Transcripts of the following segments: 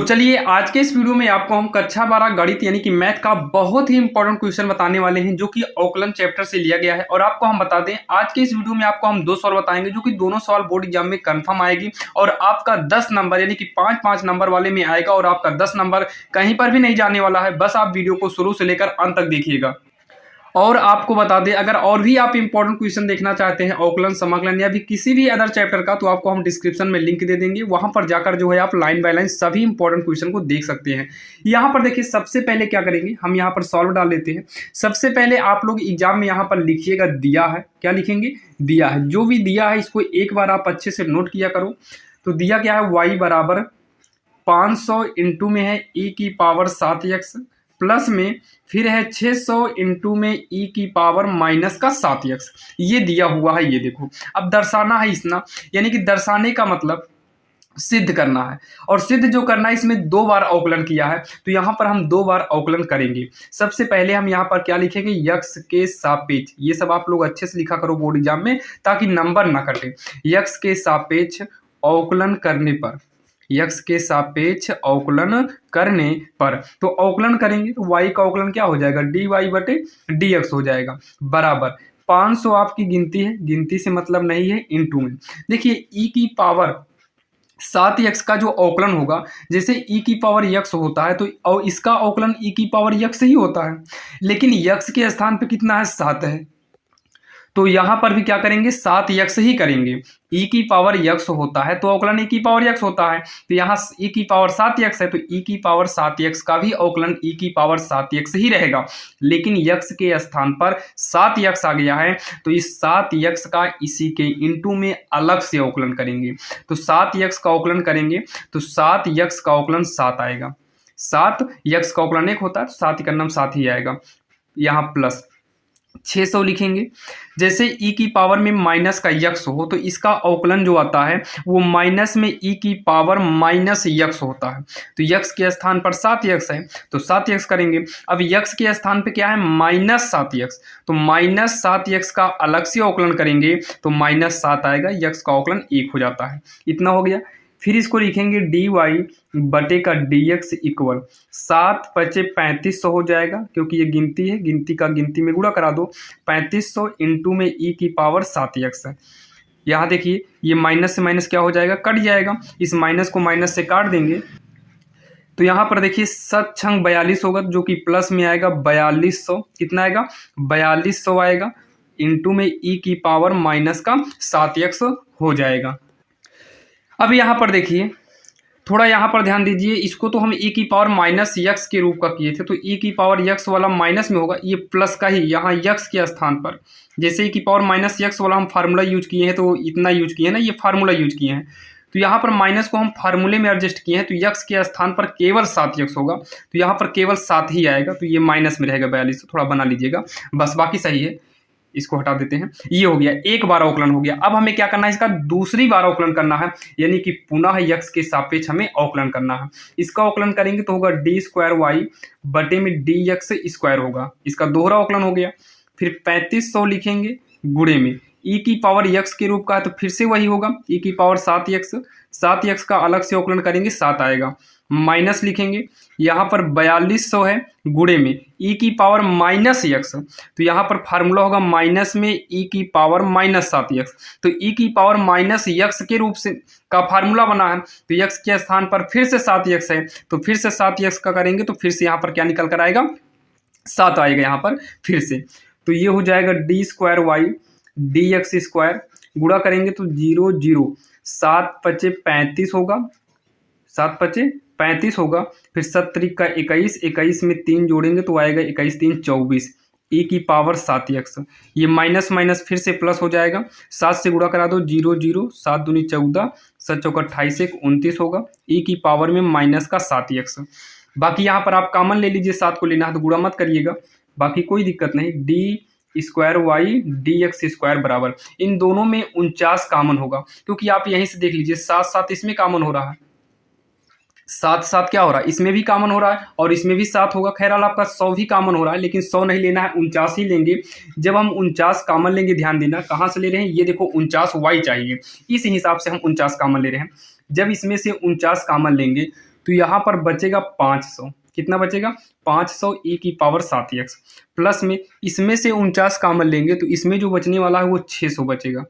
तो चलिए आज के इस वीडियो में आपको हम कक्षा 12 गणित यानी कि मैथ का बहुत ही इंपॉर्टेंट क्वेश्चन बताने वाले हैं जो कि अवकलन चैप्टर से लिया गया है। और आपको हम बता दें आज के इस वीडियो में आपको हम दो सवाल बताएंगे जो कि दोनों सवाल बोर्ड एग्जाम में कंफर्म आएगी और आपका 10 नंबर यानी कि 5-5 नंबर वाले में आएगा और आपका 10 नंबर कहीं पर भी नहीं जाने वाला है। बस आप वीडियो को शुरू से लेकर अंत तक देखिएगा। और आपको बता दें अगर और भी आप इंपॉर्टेंट क्वेश्चन देखना चाहते हैं अवकलन समाकलन या भी किसी भी अदर चैप्टर का तो आपको हम डिस्क्रिप्शन में लिंक दे देंगे, वहां पर जाकर जो है आप लाइन बाय लाइन सभी इंपॉर्टेंट क्वेश्चन को देख सकते हैं। यहाँ पर देखिए सबसे पहले क्या करेंगे हम यहाँ पर सॉल्व डाल लेते हैं। सबसे पहले आप लोग एग्जाम में यहाँ पर लिखिएगा दिया है, क्या लिखेंगे दिया है। जो भी दिया है इसको एक बार आप अच्छे से नोट किया करो। तो दिया क्या है y बराबर 500 इंटू में है e की पावर 7x प्लस में फिर है 600 इंटू में e की पावर माइनस का 7x। ये दिया हुआ है, ये देखो। अब दर्शाना है इसना, यानी कि दर्शाने का मतलब सिद्ध करना है और सिद्ध जो करना है इसमें 2 बार अवकलन किया है तो यहाँ पर हम 2 बार अवकलन करेंगे। सबसे पहले हम यहाँ पर क्या लिखेंगे यक्स के सापेक्ष। ये सब आप लोग अच्छे से लिखा करो बोर्ड एग्जाम में ताकि नंबर ना कटे। यक्स के सापेक्ष अवकलन करने पर, यक्स के सापेक्ष अवकलन करने पर तो अवकलन करेंगे तो y का अवकलन क्या हो जाएगा dy बटे dx हो जाएगा बराबर 500 आपकी गिनती है, गिनती से मतलब नहीं है, इंटू में देखिए e की पावर 7x का जो अवकलन होगा, जैसे e की पावर x होता है तो और इसका अवकलन e की पावर x ही होता है, लेकिन x के स्थान पे कितना है 7 है तो यहाँ पर भी क्या करेंगे 7x ही करेंगे। e की पावर x होता है तो अवकलन e की पावर x होता है तो यहाँ e की पावर 7x है तो e की पावर 7x का भी अवकलन e की पावर 7x ही रहेगा, लेकिन x के स्थान पर 7x आ गया है तो इस 7x का इसी के इंटू में अलग से अवकलन करेंगे। तो 7x का अवकलन करेंगे तो 7x का अवकलन 7 आएगा। 7x का अवकलन 1 होता है तो 7 का नाम 7 ही आएगा। यहाँ प्लस 600 लिखेंगे। जैसे e की पावर में माइनस का यक्स हो तो इसका अवकलन जो आता है वो माइनस में e की पावर माइनस यक्स होता है तो यक्स के स्थान पर 7x है तो 7x करेंगे। अब यक्स के स्थान पे क्या है माइनस 7x तो माइनस 7x का अलग से अवकलन करेंगे तो माइनस 7 आएगा, यक्स का अवकलन 1 हो जाता है। इतना हो गया। फिर इसको लिखेंगे dy बटे का dx इक्वल 7×5=3500 हो जाएगा क्योंकि ये गिनती है, गिनती का गिनती में गुणा करा दो। 3500 इंटू में e की पावर 7x है। यहाँ देखिए ये माइनस से माइनस क्या हो जाएगा कट जाएगा, इस माइनस को माइनस से काट देंगे तो यहाँ पर देखिए 7×42 होगा जो कि प्लस में आएगा 4200। कितना आएगा 4200 आएगा इंटू में e की पावर माइनस का 7x हो जाएगा। अब यहाँ पर देखिए थोड़ा यहाँ पर ध्यान दीजिए, इसको तो हम e की पावर माइनस यक्स के रूप का किए थे तो e की पावर यक्स वाला माइनस में होगा, ये प्लस का ही यहाँ यक्स के स्थान पर जैसे e की पावर माइनस यक्स वाला हम फार्मूला यूज किए हैं तो इतना यूज किए हैं ना, ये फार्मूला यूज किए हैं तो यहाँ पर माइनस को हम फार्मूले में एडजस्ट किए हैं तो यक्स के स्थान पर केवल 7x होगा तो यहाँ पर केवल 7 ही आएगा तो ये माइनस में रहेगा 42। थोड़ा बना लीजिएगा बस, बाकी सही है, इसको हटा देते हैं। ये हो गया, एक बार अवकलन हो गया। अब हमें क्या करना है इसका दूसरी बार अवकलन करना है, यानी कि पुनः यक्स के सापेक्ष हमें अवकलन करना है। इसका अवकलन करेंगे तो होगा d² बटे में dx² होगा, इसका दोहरा अवकलन हो गया। फिर 3500 लिखेंगे गुणे में e की पावर x के रूप का है तो फिर से वही होगा e की पावर 7x का अलग से अवकलन करेंगे 7 आएगा। माइनस लिखेंगे यहाँ पर 4200 है गुणे में e की पावर माइनस x तो यहाँ पर फार्मूला होगा माइनस में e की पावर माइनस 7x तो e की पावर माइनस x के रूप से का फार्मूला बना है तो x के स्थान पर फिर से 7x है तो फिर से 7x का करेंगे तो फिर से यहाँ पर क्या निकल कर आएगा 7 आएगा यहाँ पर फिर से। तो ये हो जाएगा d² dx² गुणा करेंगे तो 0 0 7×5=35 होगा, 7×5=35 होगा। फिर 7×3 का 21, 21 में 3 जोड़ेंगे तो आएगा 21×3 24 e की पावर 7x। ये माइनस माइनस फिर से प्लस हो जाएगा, 7 से गुणा करा दो 0 0 7 दूनी 14 7 चौका 28 1 29 होगा e की पावर में माइनस का 7x। बाकी यहाँ पर आप कॉमन ले लीजिए, 7 को लेना है तो गुणा मत करिएगा, बाकी कोई दिक्कत नहीं। d² dx² बराबर इन दोनों में 49 कॉमन होगा क्योंकि आप यहीं से देख लीजिए 7 7 इसमें कॉमन हो रहा है, 7 7 क्या हो रहा है इसमें भी कॉमन हो रहा है और इसमें भी 7 होगा। खैरहाल आपका 100 भी कॉमन हो रहा है लेकिन 100 नहीं लेना है, 49 ही लेंगे। जब हम 49 कॉमन लेंगे ध्यान देना कहाँ से ले रहे हैं, ये देखो 49y चाहिए, इस हिसाब से हम 49 कॉमन ले रहे हैं। जब इसमें से 49 कॉमन लेंगे तो यहाँ पर बचेगा 500। कितना बचेगा? 500 e की पावर 7x प्लस में इसमें से 49 कॉमन लेंगे तो इसमें जो बचने वाला है वो 600 बचेगा।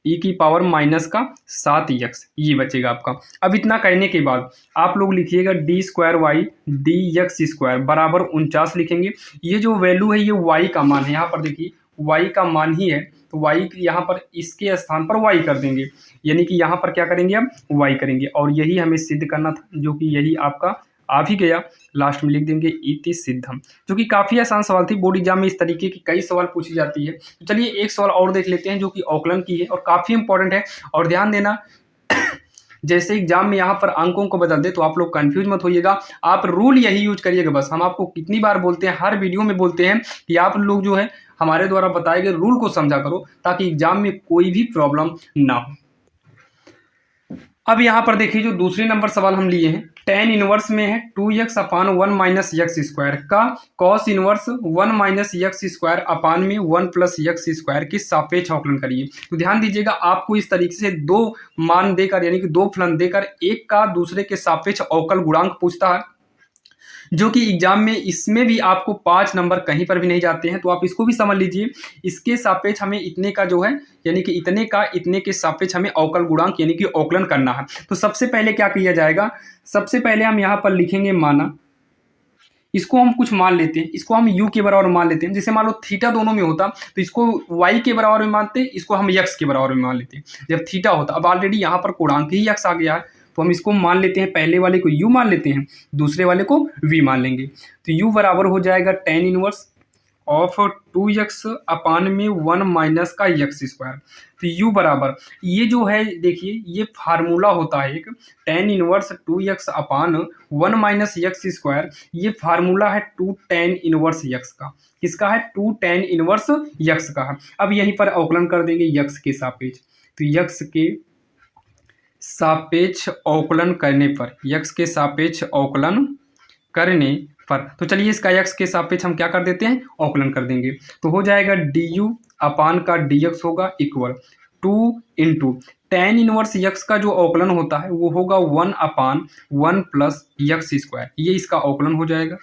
e की पावर माइनस का 7x ये बचेगा आपका। अब इतना करने के बाद आप लोग लिखिएगा d² dx² बराबर 49 लिखेंगे। ये जो वैल्यू है ये y का मान है, यहाँ पर देखिए y का मान ही है, तो y यहाँ पर इसके स्थान पर y कर देंगे, यानी कि यहाँ पर क्या करेंगे हम y करेंगे, और यही हमें सिद्ध करना था, जो कि यही आपका आ भी गया। लास्ट में लिख देंगे इति सिद्धम, जो कि काफ़ी आसान सवाल थी। बोर्ड एग्जाम में इस तरीके की कई सवाल पूछी जाती है। तो चलिए एक सवाल और देख लेते हैं जो कि औकलन की है और काफ़ी इंपॉर्टेंट है। और ध्यान देना जैसे एग्जाम में यहाँ पर अंकों को बदल दे तो आप लोग कंफ्यूज मत होइएगा, आप रूल यही यूज करिएगा बस। हम आपको कितनी बार बोलते हैं, हर वीडियो में बोलते हैं कि आप लोग जो है हमारे द्वारा बताए गए रूल को समझा करो ताकि एग्जाम में कोई भी प्रॉब्लम ना हो। अब यहाँ पर देखिए जो दूसरे नंबर सवाल हम लिए हैं, tan इनवर्स में है 2x अपान 1 माइनस एक्स स्क्वायर का cos inverse 1 minus x square upon में 1 प्लस एक्स स्क्वायर की सापेक्ष अवकलन करिए। तो ध्यान दीजिएगा, आपको इस तरीके से दो मान देकर यानी कि दो फलन देकर एक का दूसरे के सापेक्ष अवकल गुणांक पूछता है, जो कि एग्जाम में इसमें भी आपको 5 नंबर कहीं पर भी नहीं जाते हैं। तो आप इसको भी समझ लीजिए, इसके सापेक्ष हमें इतने का जो है यानी कि इतने का इतने के सापेक्ष हमें अवकल गुणांक यानी कि अवकलन करना है। तो सबसे पहले क्या किया जाएगा, सबसे पहले हम यहाँ पर लिखेंगे माना, इसको हम कुछ मान लेते हैं, इसको हम u के बराबर मान लेते हैं। जैसे मान लो थीटा दोनों में होता तो इसको y के बराबर में मानते, इसको हम x के बराबर में मान लेते हैं जब थीटा होता। अब ऑलरेडी यहाँ पर पूर्णांक ही x आ गया है तो हम इसको मान लेते हैं, पहले वाले को u मान लेते हैं, दूसरे वाले को v मान लेंगे। तो u बराबर हो जाएगा tan इनवर्स ऑफ 2x अपान में 1 माइनस का एक्स स्क्वायर। तो u बराबर ये जो है देखिए ये फार्मूला होता है एक, tan इनवर्स 2x अपान 1 माइनस एक्स स्क्वायर, ये फार्मूला है 2 tan इनवर्स x का। किसका है? 2 tan इनवर्स x का है। अब यहीं पर अवकलन कर देंगे x के सापेक्ष, तो x के सापेक्ष अवकलन करने पर, x के सापेक्ष अवकलन करने पर, तो चलिए इसका x के सापेक्ष हम क्या कर देते हैं, अवकलन कर देंगे। तो हो जाएगा du अपान का dx होगा equal 2 into tan inverse x का जो अवकलन होता है वो होगा 1 अपान 1 प्लस एक्स स्क्वायर, ये इसका अवकलन हो जाएगा।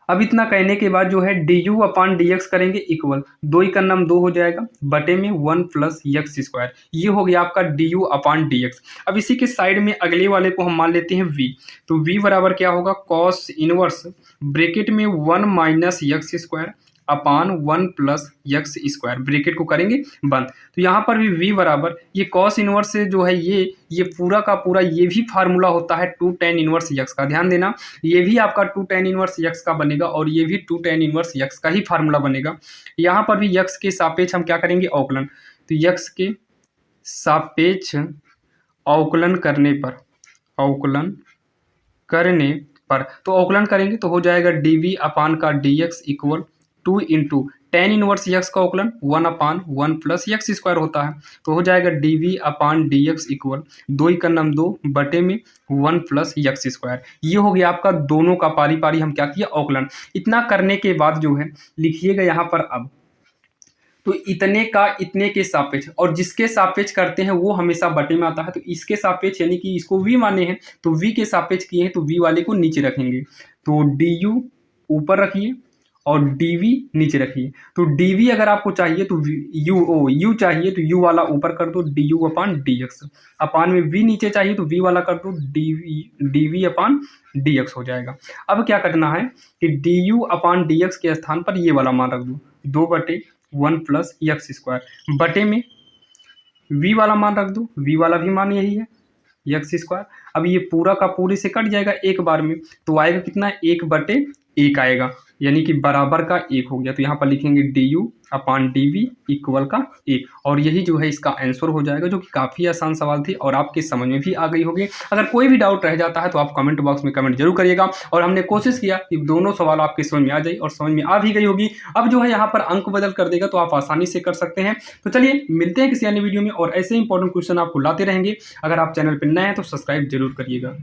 अब इतना कहने के बाद जो है du अपान dx करेंगे इक्वल 2 का नम 2 हो जाएगा बटे में 1 प्लस एक्स स्क्वायर, ये हो गया आपका du अपान dx। अब इसी के साइड में अगले वाले को हम मान लेते हैं v, तो v बराबर क्या होगा, cos इनवर्स ब्रैकेट में 1 minus x square upon 1 plus x square, bracket को करेंगे बंद। तो यहाँ पर भी v बराबर ये cos इनवर्स से जो है ये पूरा का पूरा ये भी फार्मूला होता है 2 tan इनवर्स x का। ध्यान देना, ये भी आपका 2 tan इनवर्स x का बनेगा और ये भी 2 tan इनवर्स x का ही फार्मूला बनेगा। यहाँ पर भी x के सापेक्ष हम क्या करेंगे, अवकलन। तो x के सापेक्ष अवकलन करने पर, अवकलन करने पर तो अवकलन करेंगे तो हो जाएगा dv अपान का dx equal 2 into tan inverse x का अवकलन 1 अपान 1 प्लस एक्स स्क्वायर होता है, तो हो जाएगा dv अपान dx इक्वल 2 का नम 2 बटे में 1 प्लस एक्स स्क्वायर। ये हो गया आपका दोनों का पारी पारी हम क्या किया, अवकलन। इतना करने के बाद जो है लिखिएगा यहाँ पर अब, तो इतने का इतने के सापेक्ष, और जिसके सापेक्ष करते हैं वो हमेशा बटे में आता है। तो इसके सापेक्ष यानी कि इसको v माने हैं तो v के सापेक्ष किए हैं तो v वाले को नीचे रखेंगे, तो du ऊपर रखिए और dv नीचे रखिए। तो dv अगर आपको चाहिए तो u चाहिए तो u वाला ऊपर कर दो du अपान dx, अपान में v नीचे चाहिए तो v वाला कर दो dv अपान dx हो जाएगा। अब क्या करना है कि du अपान dx के स्थान पर ये वाला मान रख दो 2 बटे 1 प्लस एक्स स्क्वायर बटे में v वाला मान रख दो, v वाला भी मान यही है एक्स स्क्वायर। अब ये पूरा का पूरे से कट जाएगा एक बार में, तो आएगा कितना, 1 बटे 1 आएगा, यानी कि बराबर का 1 हो गया। तो यहाँ पर लिखेंगे du अपान dv इक्वल का 1, और यही जो है इसका आंसर हो जाएगा, जो कि काफ़ी आसान सवाल थी और आपके समझ में भी आ गई होगी। अगर कोई भी डाउट रह जाता है तो आप कमेंट बॉक्स में कमेंट जरूर करिएगा, और हमने कोशिश किया कि दोनों सवाल आपके समझ में आ जाए और समझ में आ भी गई होगी। अब जो है यहाँ पर अंक बदल कर देगा तो आप आसानी से कर सकते हैं। तो चलिए मिलते हैं किसी अन्य वीडियो में और ऐसे इंपॉर्टेंट क्वेश्चन आपको लाते रहेंगे। अगर आप चैनल पर नए हैं तो सब्सक्राइब जरूर करिएगा।